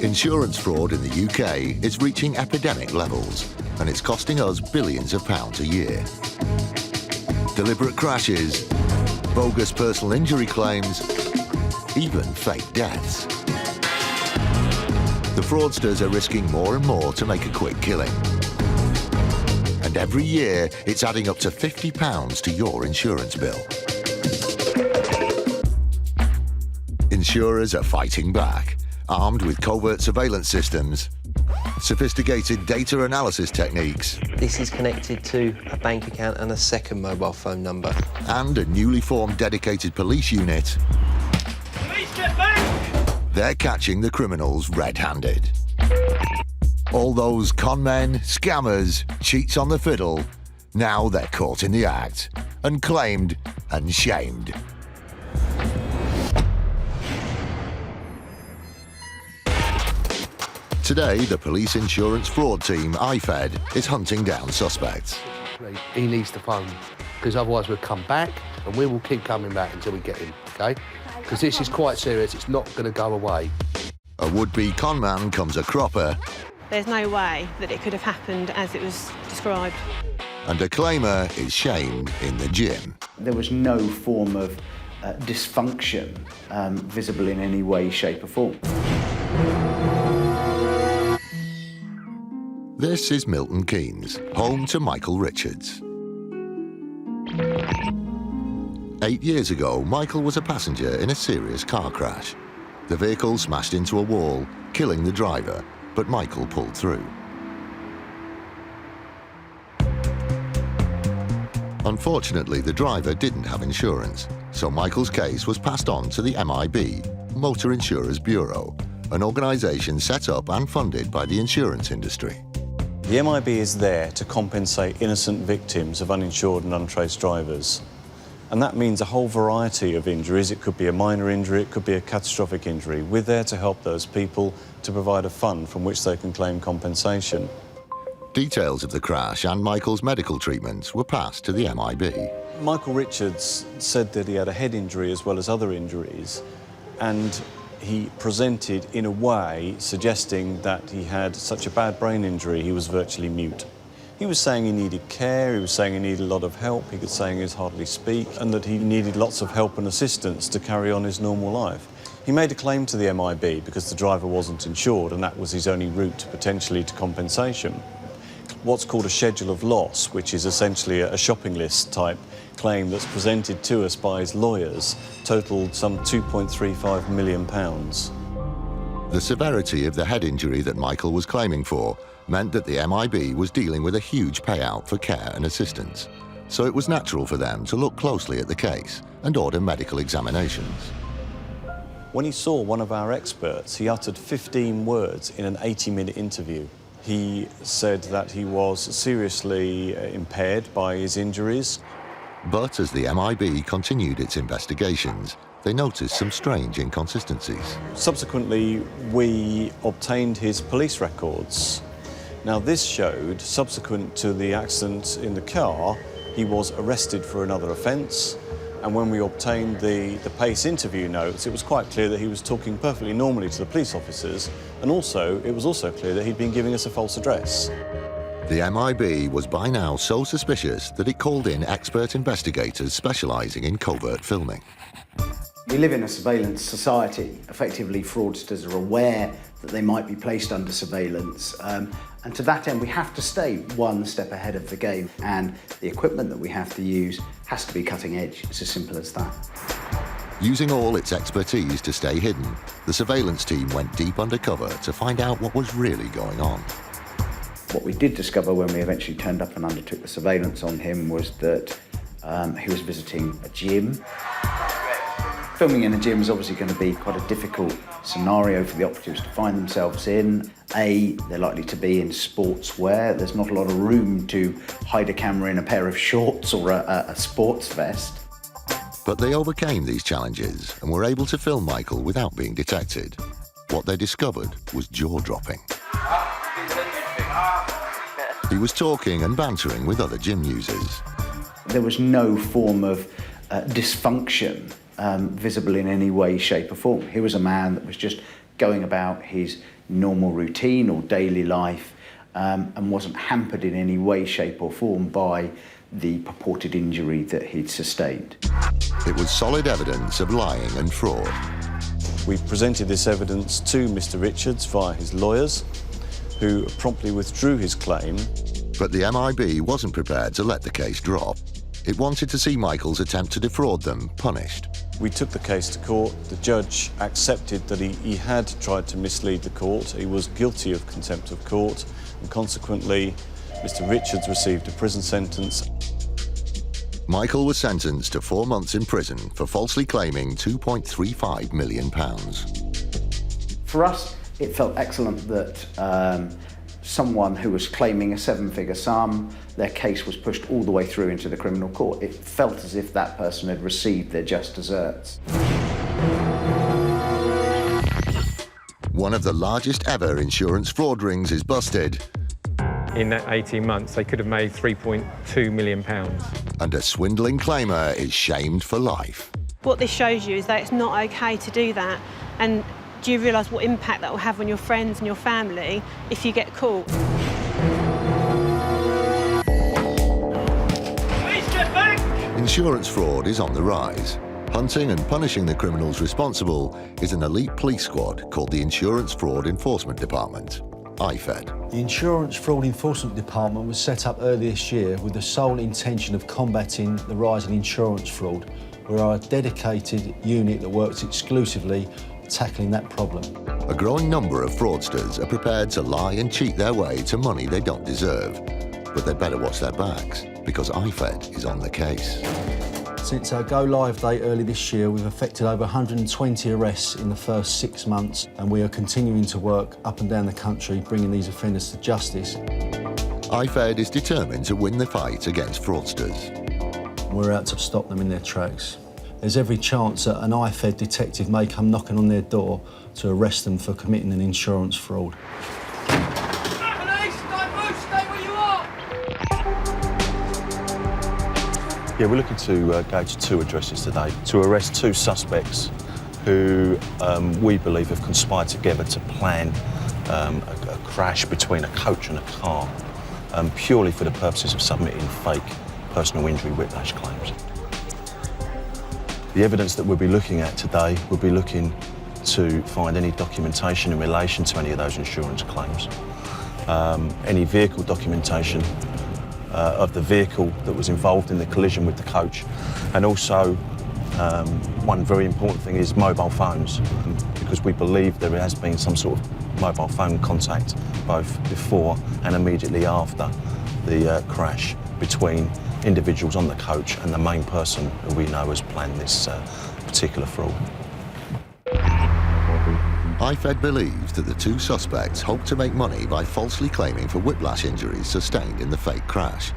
Insurance fraud in the UK is reaching epidemic levels, and it's costing us billions of pounds a year. Deliberate crashes, bogus personal injury claims, even fake deaths. The fraudsters are risking more and more to make a quick killing. And every year, it's adding up to £50 to your insurance bill. Insurers are fighting back, armed with covert surveillance systems, sophisticated data analysis techniques, This is connected to a bank account and a second mobile phone number. and a newly formed dedicated police unit. Police, get back! They're catching the criminals red-handed. All those con men, scammers, cheats on the fiddle, now they're caught in the act, and claimed and shamed. Today, the police insurance fraud team, IFED, is hunting down suspects. He needs to phone, because otherwise we'll come back and we will keep coming back until we get him, OK? Because this is quite serious, it's not going to go away. A would-be con man comes a cropper, There's no way that it could have happened as it was described. and a claimer is shamed in the gym. There was no form of dysfunction visible in any way, shape or form. This is Milton Keynes, home to Michael Richards. 8 years ago, Michael was a passenger in a serious car crash. The vehicle smashed into a wall, killing the driver, but Michael pulled through. Unfortunately, the driver didn't have insurance, so Michael's case was passed on to the MIB, Motor Insurers Bureau, an organisation set up and funded by the insurance industry. The MIB is there to compensate innocent victims of uninsured and untraced drivers. And that means a whole variety of injuries. It could be a minor injury, it could be a catastrophic injury. We're there to help those people to provide a fund from which they can claim compensation. Details of the crash and Michael's medical treatment were passed to the MIB. Michael Richards said that he had a head injury as well as other injuries, and he presented in a way suggesting that he had such a bad brain injury he was virtually mute. He was saying he needed care, he was saying he needed a lot of help, he was saying he could hardly speak, and that he needed lots of help and assistance to carry on his normal life. He made a claim to the MIB because the driver wasn't insured, and that was his only route potentially to compensation. What's called a schedule of loss, which is essentially a shopping list type claim that's presented to us by his lawyers, totaled some £2.35 million. The severity of the head injury that Michael was claiming for meant that the MIB was dealing with a huge payout for care and assistance, so it was natural for them to look closely at the case and order medical examinations. When he saw one of our experts, he uttered 15 words in an 80-minute interview. He said that he was seriously impaired by his injuries. But as the MIB continued its investigations, they noticed some strange inconsistencies. Subsequently, we obtained his police records. Now, this showed, subsequent to the accident in the car, he was arrested for another offence. And when we obtained the PACE interview notes, it was quite clear that he was talking perfectly normally to the police officers. And also, it was also clear that he'd been giving us a false address. The MIB was by now so suspicious that it called in expert investigators specialising in covert filming. We live in a surveillance society. Effectively, fraudsters are aware that they might be placed under surveillance. And to that end, we have to stay one step ahead of the game. And the equipment that we have to use has to be cutting edge. It's as simple as that. Using all its expertise to stay hidden, the surveillance team went deep undercover to find out what was really going on. What we did discover when we eventually turned up and undertook the surveillance on him was that he was visiting a gym. Filming in a gym is obviously going to be quite a difficult scenario for the operatives to find themselves in. They're likely to be in sportswear. There's not a lot of room to hide a camera in a pair of shorts or a sports vest. But they overcame these challenges and were able to film Michael without being detected. What they discovered was jaw-dropping. He was talking and bantering with other gym users. There was no form of dysfunction visible in any way, shape or form. He was a man that was just going about his normal routine or daily life, and wasn't hampered in any way, shape or form by the purported injury that he'd sustained. It was solid evidence of lying and fraud. We presented this evidence to Mr. Richards via his lawyers, who promptly withdrew his claim. But the MIB wasn't prepared to let the case drop. It wanted to see Michael's attempt to defraud them punished. We took the case to court. The judge accepted that he had tried to mislead the court. He was guilty of contempt of court, and consequently, Mr. Richards received a prison sentence. Michael was sentenced to 4 months in prison for falsely claiming £2.35 million. For us, it felt excellent that someone who was claiming a 7-figure sum, their case was pushed all the way through into the criminal court. It felt as if that person had received their just desserts. One of the largest ever insurance fraud rings is busted. In that 18 months, they could have made £3.2 million. And a swindling claimer is shamed for life. What this shows you is that it's not OK to do that. And do you realise what impact that will have on your friends and your family if you get caught? Police, get back! Insurance fraud is on the rise. Hunting and punishing the criminals responsible is an elite police squad called the Insurance Fraud Enforcement Department, IFED. The Insurance Fraud Enforcement Department was set up earlier this year with the sole intention of combating the rise in insurance fraud. We are a dedicated unit that works exclusively tackling that problem. A growing number of fraudsters are prepared to lie and cheat their way to money they don't deserve. But they'd better watch their backs, because IFED is on the case. Since our go-live date early this year, we've effected over 120 arrests in the first 6 months, and we are continuing to work up and down the country, bringing these offenders to justice. IFED is determined to win the fight against fraudsters. We're out to stop them in their tracks. There's every chance that an IFED detective may come knocking on their door to arrest them for committing an insurance fraud. Police, don't move, stay where you are! Yeah, we're looking to go to 2 addresses today to arrest 2 suspects who we believe have conspired together to plan a crash between a coach and a car, purely for the purposes of submitting fake personal injury whiplash claims. The evidence that we'll be looking at today, we'll be looking to find any documentation in relation to any of those insurance claims, any vehicle documentation of the vehicle that was involved in the collision with the coach, and also one very important thing is mobile phones, because we believe there has been some sort of mobile phone contact both before and immediately after the crash between individuals on the coach and the main person who we know has planned this particular fraud. IFED believes that the 2 suspects hope to make money by falsely claiming for whiplash injuries sustained in the fake crash.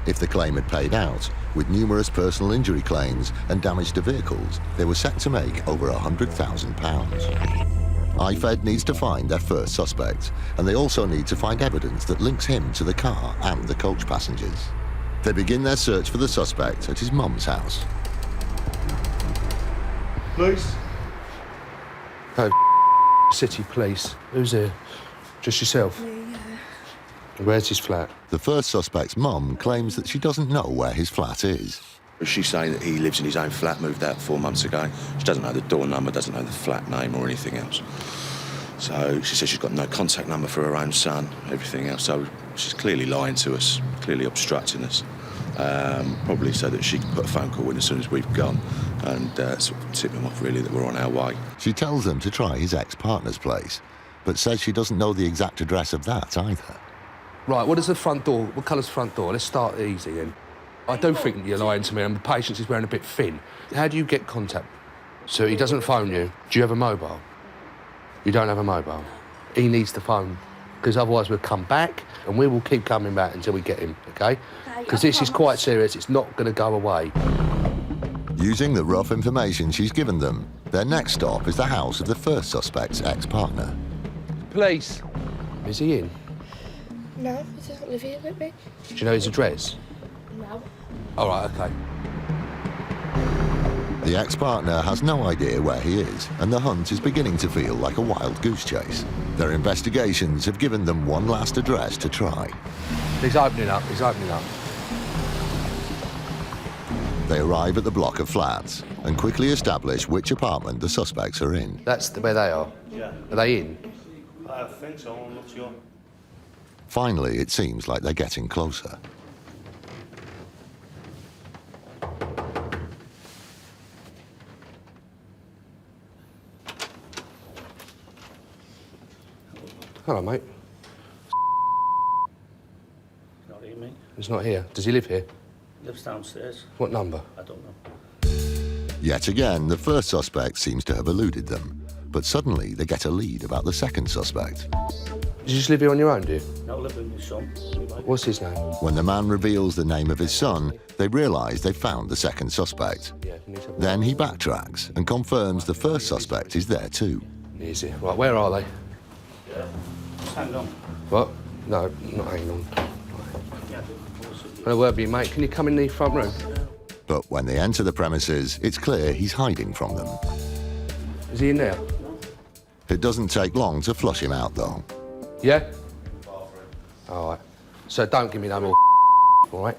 If the claim had paid out, with numerous personal injury claims and damage to vehicles, they were set to make over £100,000. IFED needs to find their first suspect, and they also need to find evidence that links him to the car and the coach passengers. They begin their search for the suspect at his mum's house. Police? Oh, City Police. Who's here? Just yourself? Yeah. Where's his flat? The first suspect's mum claims that she doesn't know where his flat is. She's saying that he lives in his own flat, moved out 4 months ago. She doesn't know the door number, doesn't know the flat name or anything else. So she says she's got no contact number for her own son, everything else. So she's clearly lying to us, clearly obstructing us. Probably so that she can put a phone call in as soon as we've gone and sort of tip him off, really, that we're on our way. She tells them to try his ex-partner's place, but says she doesn't know the exact address of that either. Right, what is the front door? What colour's the front door? Let's start easy then. I do think you're lying to me, and the patience is wearing a bit thin. How do you get contact? So he doesn't phone you. Do you have a mobile? You don't have a mobile. He needs to phone, because otherwise we'll come back, and we will keep coming back until we get him, OK? Because this is quite serious. It's not going to go away. Using the rough information she's given them, their next stop is the house of the first suspect's ex-partner. Police. Is he in? No, he doesn't live here with me. Do you know his address? No. All right, OK. The ex-partner has no idea where he is, and the hunt is beginning to feel like a wild goose chase. Their investigations have given them one last address to try. He's opening up, he's opening up. They arrive at the block of flats and quickly establish which apartment the suspects are in. That's where they are? Yeah. Are they in? I think so, I'm not sure. Finally, it seems like they're getting closer. Hello, mate. Not here, mate. He's not here. Does he live here? Lives downstairs. What number? I don't know. Yet again, the first suspect seems to have eluded them. But suddenly, they get a lead about the second suspect. Do you just live here on your own, do you? No, I live with my son. What's his name? When the man reveals the name of his son, they realise they've found the second suspect. Then he backtracks and confirms the first suspect is there too. Easy. Right, where are they? Yeah. Just hang on. What? No, not hanging on. I'll work with you, mate. Can you come in the front room? But when they enter the premises, it's clear he's hiding from them. Is he in there? It doesn't take long to flush him out, though. Yeah? All right. So don't give me no more all right?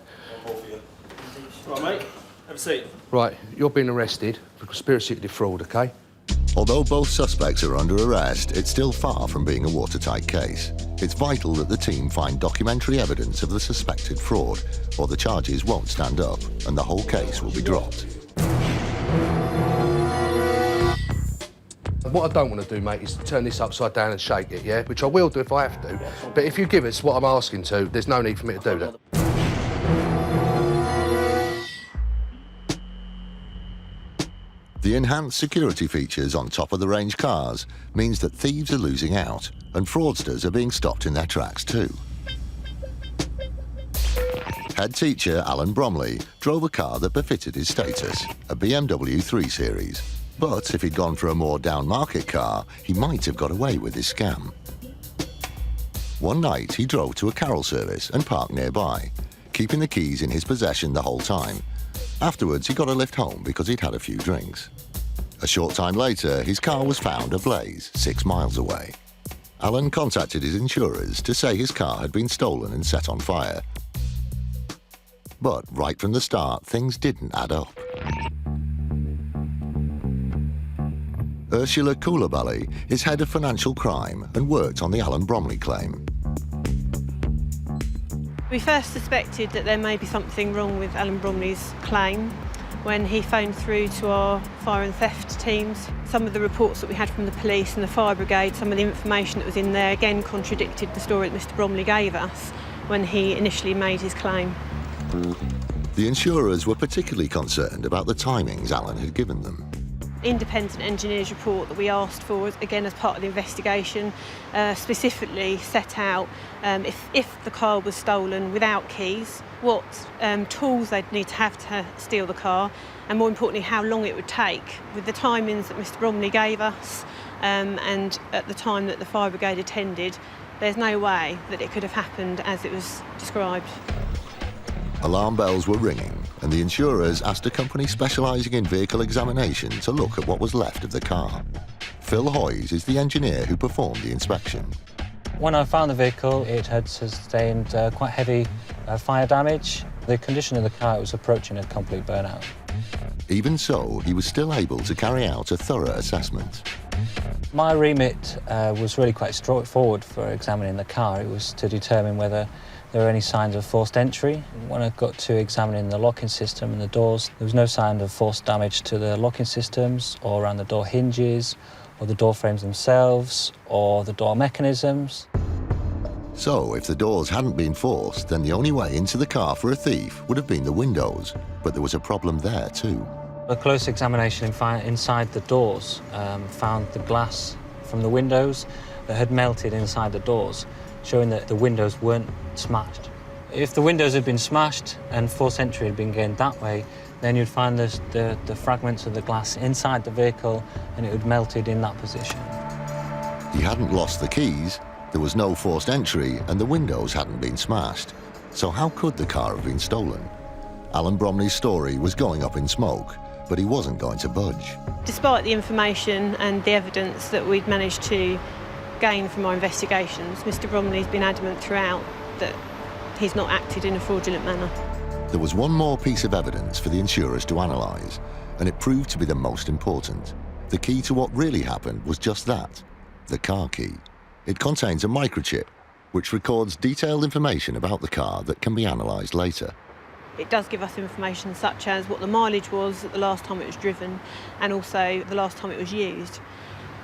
Right, mate. Have a seat. Right, you're being arrested for conspiracy to defraud, OK? Although both suspects are under arrest, it's still far from being a watertight case. It's vital that the team find documentary evidence of the suspected fraud, or the charges won't stand up, and the whole case will be dropped. What I don't want to do, mate, is turn this upside down and shake it, yeah? Which I will do if I have to. But if you give us what I'm asking to, there's no need for me to do that. The enhanced security features on top-of-the-range cars means that thieves are losing out, and fraudsters are being stopped in their tracks too. Head teacher Alan Brumley drove a car that befitted his status, a BMW 3 Series. But if he'd gone for a more down-market car, he might have got away with his scam. One night, he drove to a carol service and parked nearby, keeping the keys in his possession the whole time. Afterwards, he got a lift home because he'd had a few drinks. A short time later, his car was found ablaze 6 miles away. Alan contacted his insurers to say his car had been stolen and set on fire. But right from the start, things didn't add up. Ursula Coulibaly is head of financial crime and worked on the Alan Brumley claim. We first suspected that there may be something wrong with Alan Brumley's claim when he phoned through to our fire and theft teams. Some of the reports that we had from the police and the fire brigade, some of the information that was in there again contradicted the story that Mr Brumley gave us when he initially made his claim. The insurers were particularly concerned about the timings Alan had given them. Independent engineers report that we asked for, again as part of the investigation, specifically set out if the car was stolen without keys, what tools they'd need to have to steal the car, and more importantly, how long it would take. With the timings that Mr Brumley gave us and at the time that the fire brigade attended, there's no way that it could have happened as it was described. Alarm bells were ringing, and the insurers asked a company specialising in vehicle examination to look at what was left of the car. Phil Hoyes is the engineer who performed the inspection. When I found the vehicle, it had sustained quite heavy fire damage. The condition of the car was approaching a complete burnout. Even so, he was still able to carry out a thorough assessment. My remit was really quite straightforward for examining the car. It was to determine whether there were any signs of forced entry. When I got to examining the locking system and the doors, there was no sign of forced damage to the locking systems or around the door hinges or the door frames themselves or the door mechanisms. So, if the doors hadn't been forced, then the only way into the car for a thief would have been the windows. But there was a problem there too. A close examination inside the doors found the glass from the windows that had melted inside the doors, showing that the windows weren't smashed. If the windows had been smashed and forced entry had been gained that way, then you'd find the fragments of the glass inside the vehicle and it had melted in that position. He hadn't lost the keys, there was no forced entry, and the windows hadn't been smashed. So how could the car have been stolen? Alan Brumley's story was going up in smoke, but he wasn't going to budge. Despite the information and the evidence that we'd managed to gain from our investigations, Mr Brumley's been adamant throughout that he's not acted in a fraudulent manner. There was one more piece of evidence for the insurers to analyse, and it proved to be the most important. The key to what really happened was just that, the car key. It contains a microchip, which records detailed information about the car that can be analysed later. It does give us information such as what the mileage was at the last time it was driven and also the last time it was used.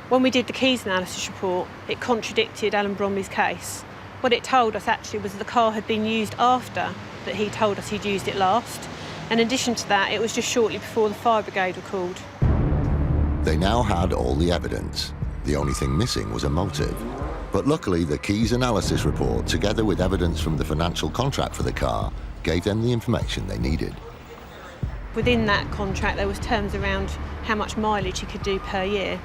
When we did the keys analysis report, it contradicted Alan Brumley's case. What it told us actually was that the car had been used after that he told us he'd used it last. In addition to that, it was just shortly before the fire brigade were called. They now had all the evidence. The only thing missing was a motive. But luckily, the keys analysis report, together with evidence from the financial contract for the car, gave them the information they needed. Within that contract, there was terms around how much mileage he could do per year.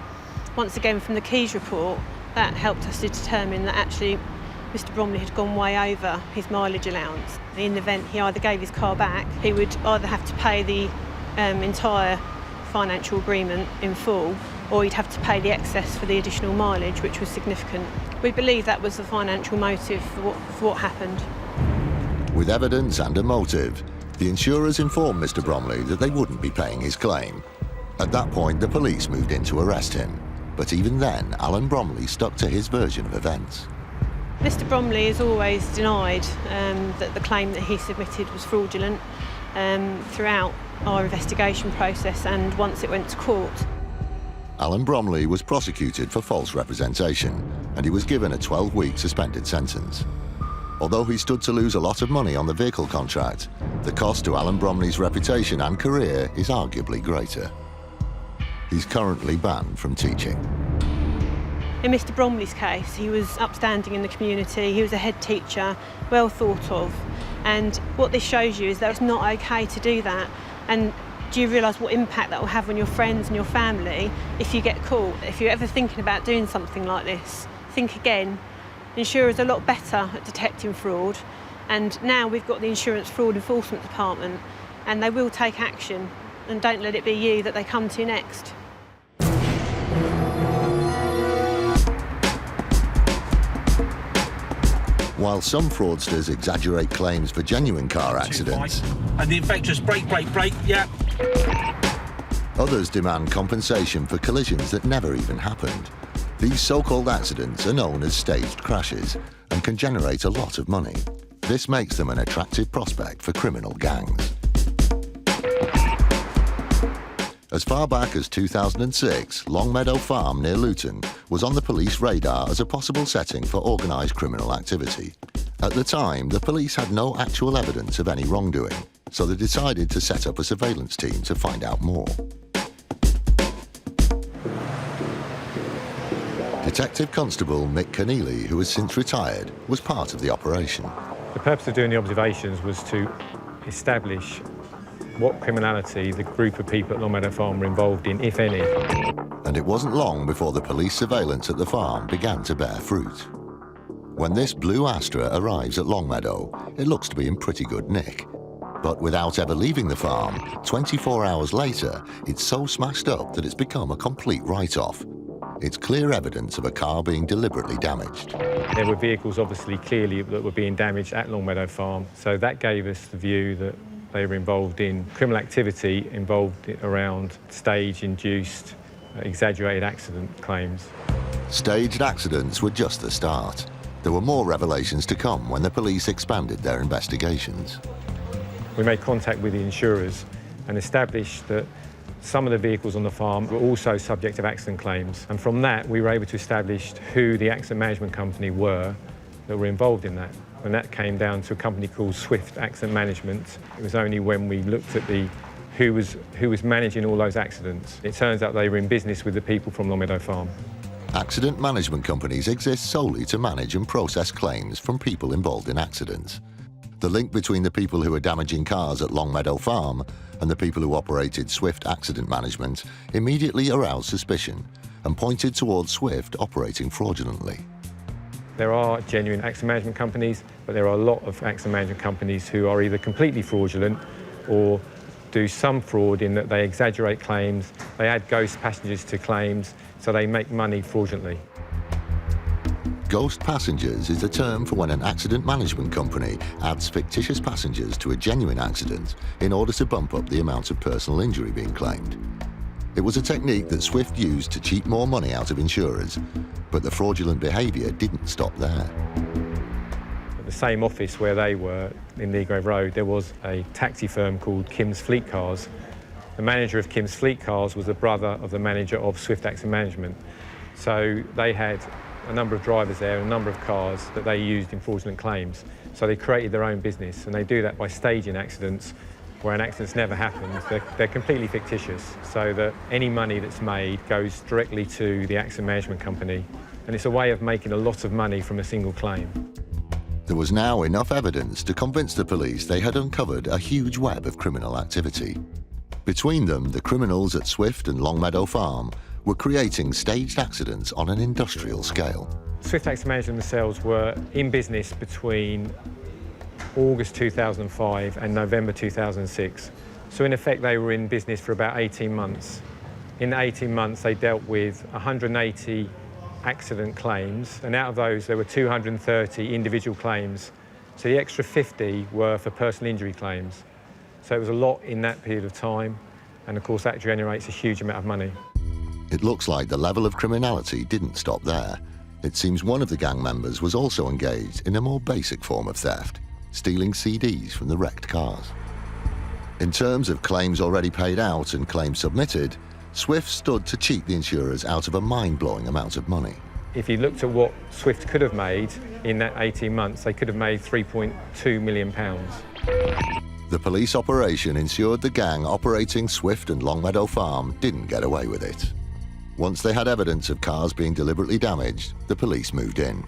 Once again, from the keys report, that helped us to determine that actually Mr Brumley had gone way over his mileage allowance. In the event he either gave his car back, he would either have to pay the entire financial agreement in full, or he'd have to pay the excess for the additional mileage, which was significant. We believe that was the financial motive for what happened. With evidence and a motive, the insurers informed Mr Brumley that they wouldn't be paying his claim. At that point, the police moved in to arrest him. But even then, Alan Brumley stuck to his version of events. Mr Brumley has always denied that the claim that he submitted was fraudulent throughout our investigation process and once it went to court. Alan Brumley was prosecuted for false representation, and he was given a 12-week suspended sentence. Although he stood to lose a lot of money on the vehicle contract, the cost to Alan Brumley's reputation and career is arguably greater. He's currently banned from teaching. In Mr Brumley's case, he was upstanding in the community, he was a head teacher, well thought of, and what this shows you is that it's not okay to do that. And do you realise what impact that will have on your friends and your family if you get caught? If you're ever thinking about doing something like this, think again. Insurers are a lot better at detecting fraud, and now we've got the Insurance Fraud Enforcement Department, and they will take action, and don't let it be you that they come to next. While some fraudsters exaggerate claims for genuine car accidents, and the infectious brake, yeah. Others demand compensation for collisions that never even happened. These so-called accidents are known as staged crashes and can generate a lot of money. This makes them an attractive prospect for criminal gangs. As far back as 2006, Longmeadow Farm near Luton was on the police radar as a possible setting for organised criminal activity. At the time, the police had no actual evidence of any wrongdoing, so they decided to set up a surveillance team to find out more. Detective Constable Mick Keneally, who has since retired, was part of the operation. The purpose of doing the observations was to establish what criminality the group of people at Longmeadow Farm were involved in, if any. And it wasn't long before the police surveillance at the farm began to bear fruit. When this blue Astra arrives at Longmeadow, it looks to be in pretty good nick. But without ever leaving the farm, 24 hours later, it's so smashed up that it's become a complete write-off. It's clear evidence of a car being deliberately damaged. There were vehicles, obviously, clearly, that were being damaged at Longmeadow Farm, so that gave us the view that they were involved in criminal activity involved around stage-induced, exaggerated accident claims. Staged accidents were just the start. There were more revelations to come when the police expanded their investigations. We made contact with the insurers and established that some of the vehicles on the farm were also subject of accident claims. And from that, we were able to establish who the accident management company were that were involved in that. And that came down to a company called Swift Accident Management. It was only when we looked at who was managing all those accidents. It turns out they were in business with the people from Longmeadow Farm. Accident management companies exist solely to manage and process claims from people involved in accidents. The link between the people who were damaging cars at Longmeadow Farm and the people who operated Swift Accident Management immediately aroused suspicion and pointed towards Swift operating fraudulently. There are genuine accident management companies, but there are a lot of accident management companies who are either completely fraudulent or do some fraud in that they exaggerate claims, they add ghost passengers to claims, so they make money fraudulently. Ghost passengers is a term for when an accident management company adds fictitious passengers to a genuine accident in order to bump up the amount of personal injury being claimed. It was a technique that Swift used to cheat more money out of insurers, but the fraudulent behaviour didn't stop there. At the same office where they were, in Leagrave Road, there was a taxi firm called Kim's Fleet Cars. The manager of Kim's Fleet Cars was the brother of the manager of Swift Accident Management. So they had a number of drivers there, a number of cars that they used in fraudulent claims. So they created their own business, and they do that by staging accidents where an accident's never happened. They're completely fictitious, so that any money that's made goes directly to the accident management company, and it's a way of making a lot of money from a single claim. There was now enough evidence to convince the police they had uncovered a huge web of criminal activity. Between them, the criminals at Swift and Longmeadow Farm were creating staged accidents on an industrial scale. Swift Accident Management themselves were in business between August 2005 and November 2006. So in effect, they were in business for about 18 months. In the 18 months, they dealt with 180 accident claims, and out of those, there were 230 individual claims. So the extra 50 were for personal injury claims. So it was a lot in that period of time, and of course, that generates a huge amount of money. It looks like the level of criminality didn't stop there. It seems one of the gang members was also engaged in a more basic form of theft, stealing CDs from the wrecked cars. In terms of claims already paid out and claims submitted, Swift stood to cheat the insurers out of a mind-blowing amount of money. If you looked at what Swift could have made in that 18 months, they could have made £3.2 million. The police operation ensured the gang operating Swift and Longmeadow Farm didn't get away with it. Once they had evidence of cars being deliberately damaged, the police moved in.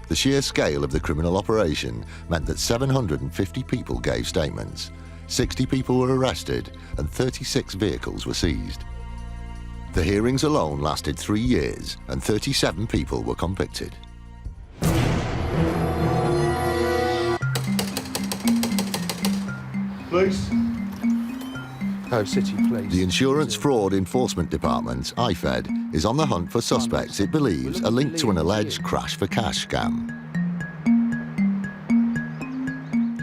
The sheer scale of the criminal operation meant that 750 people gave statements, 60 people were arrested, and 36 vehicles were seized. The hearings alone lasted 3 years, and 37 people were convicted. Police. Oh, City Police. The Insurance Fraud Enforcement Department, IFED, is on the hunt for suspects it believes are linked to an alleged crash for cash scam.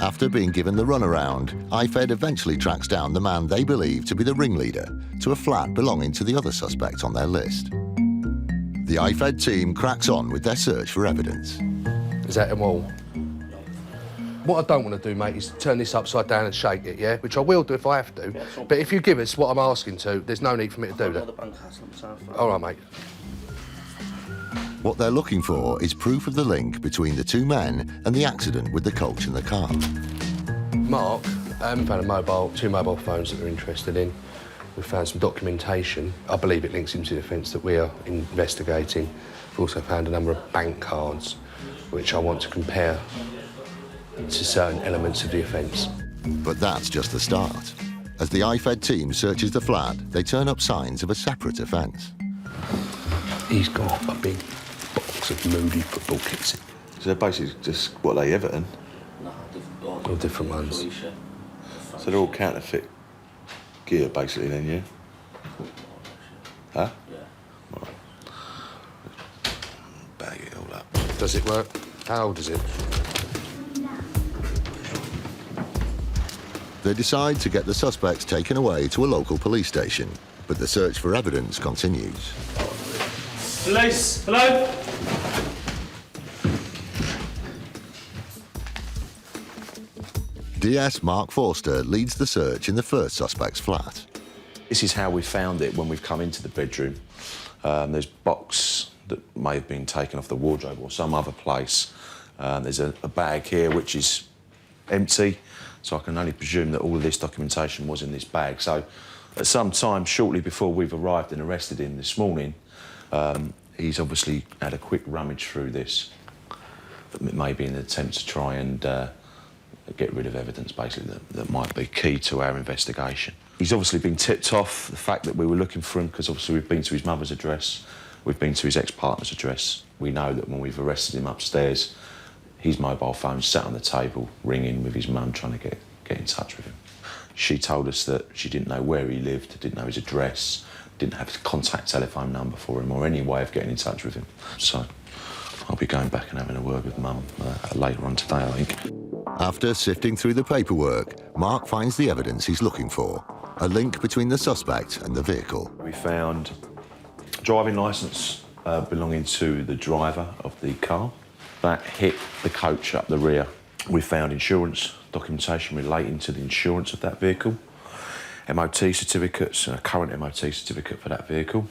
After being given the runaround, IFED eventually tracks down the man they believe to be the ringleader to a flat belonging to the other suspect on their list. The IFED team cracks on with their search for evidence. Is that them all? What I don't want to do, mate, is turn this upside down and shake it, yeah? Which I will do if I have to. But if you give us what I'm asking to, there's no need for me to do that. All right, mate. What they're looking for is proof of the link between the two men and the accident with the coach and the car. Mark, found two mobile phones that we're interested in. We found some documentation. I believe it links into the offence that we are investigating. We've also found a number of bank cards, which I want to compare to certain elements of the offence. But that's just the start. As the IFED team searches the flat, they turn up signs of a separate offence. He's got a big box of Moody football kits. So they're basically just, what, they Everton? All different ones. So they're all counterfeit gear, basically, then, yeah? Huh? Yeah. Right. Bag it all up. Does it work? How old is it? They decide to get the suspects taken away to a local police station, but the search for evidence continues. Police, hello? DS Mark Forster leads the search in the first suspect's flat. This is how we found it when we've come into the bedroom. There's a box that may have been taken off the wardrobe or some other place. There's a bag here which is empty, so I can only presume that all of this documentation was in this bag. So at some time shortly before we've arrived and arrested him this morning, he's obviously had a quick rummage through this, maybe in an attempt to try and get rid of evidence, basically, that might be key to our investigation. He's obviously been tipped off the fact that we were looking for him, because obviously we've been to his mother's address, we've been to his ex-partner's address. We know that when we've arrested him upstairs, his mobile phone sat on the table, ringing with his mum, trying to get in touch with him. She told us that she didn't know where he lived, didn't know his address, didn't have his contact telephone number for him or any way of getting in touch with him. So I'll be going back and having a word with Mum later on today, I think. After sifting through the paperwork, Mark finds the evidence he's looking for, a link between the suspect and the vehicle. We found a driving licence belonging to the driver of the car. That hit the coach up the rear. We found insurance documentation relating to the insurance of that vehicle, MOT certificates, and a current MOT certificate for that vehicle,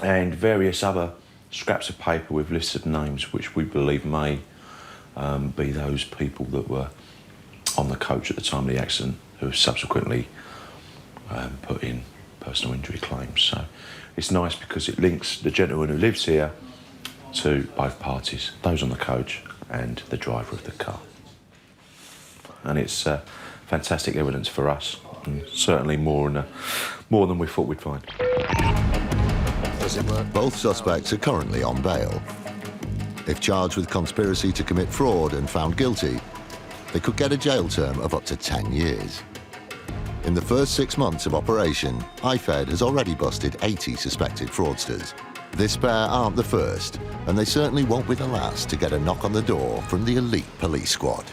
and various other scraps of paper with lists of names which we believe may be those people that were on the coach at the time of the accident who have subsequently put in personal injury claims. So it's nice because it links the gentleman who lives here to both parties, those on the coach and the driver of the car. And it's fantastic evidence for us, and certainly more than we thought we'd find. Does it work? Both suspects are currently on bail. If charged with conspiracy to commit fraud and found guilty, they could get a jail term of up to 10 years. In the first 6 months of operation, IFED has already busted 80 suspected fraudsters. This pair aren't the first, and they certainly won't be the last to get a knock on the door from the elite police squad.